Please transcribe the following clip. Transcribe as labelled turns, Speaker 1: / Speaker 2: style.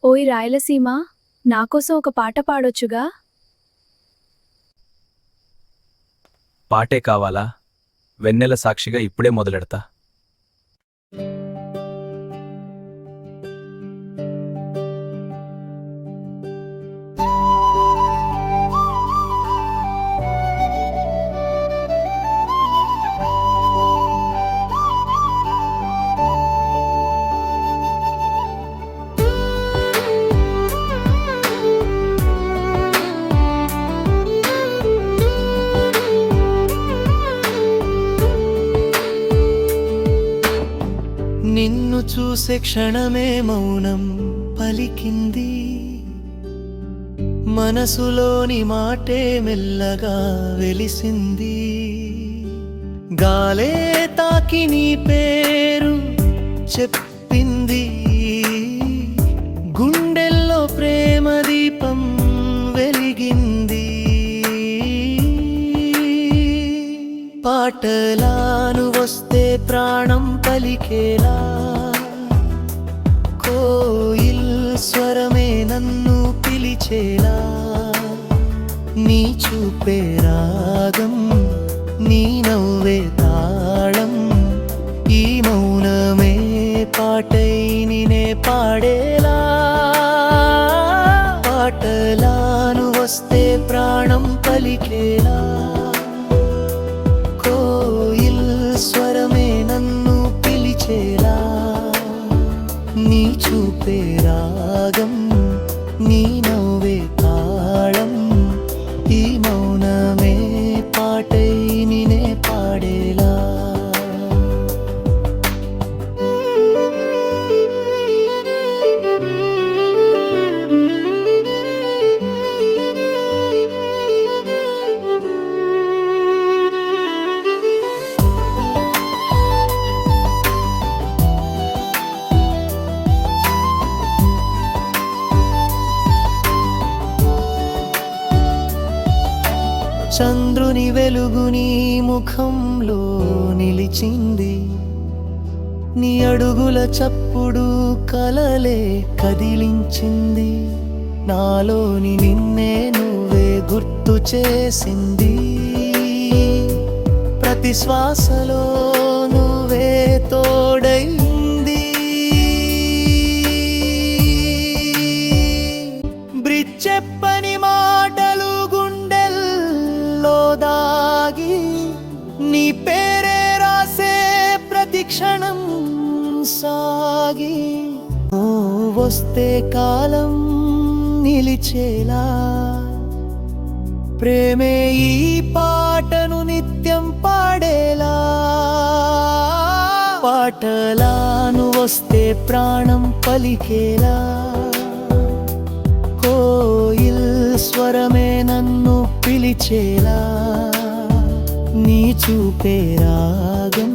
Speaker 1: ఓయ్ రాయలసీమ, నాకోసం ఒక పాట పాడొచ్చుగా?
Speaker 2: పాటే కావాలా? వెన్నెల సాక్షిగా ఇప్పుడే మొదలెడతా.
Speaker 3: నిన్ను చూసే క్షణమే మౌనం పలికింది, మనసులోని మాటే మెల్లగా వెలిసింది. గాలే తాకి నీ పేరు చెప్పింది, గుండెల్లో ప్రేమ దీపం వెలిగింది. పాటలాను వస్తే ప్రాణం పలికేలా, కోయిల్ స్వరమే నన్ను పిలిచేలా. నీ చూపే రాగం, నీ నవ్వే తాళం, ఈ మౌనమే పాటై నినే పాడేలా. పాటలాను వస్తే ప్రాణం పలికేలా, స్వరమే నన్ను పిలిచేలా. నీ చూపే రాగం, నీ నవ్వే తాళం, ఈ మౌనమే పాటై నినే పాడేలా. చంద్రుని వెలుగు నీ ముఖంలో నిలిచింది, నీ అడుగుల చప్పుడు కలలే కదిలించింది. నాలోని నిన్నే నువ్వే గుర్తు చేసింది, ప్రతి శ్వాసలో నువ్వే తోడైంది. చెప్పని మాటలు గుండెల్లో దాగి, నీ పేరే రాసే ప్రతి క్షణం సాగి. వస్తే కాలం నిలిచేలా, ప్రేమే ఈ పాటను నిత్యం పాడేలా. పాటలాను వస్తే ప్రాణం పలికేలా, కోయిల్ స్వరమే నన్ను పిలిచేలా. నీ చూపే రాగం,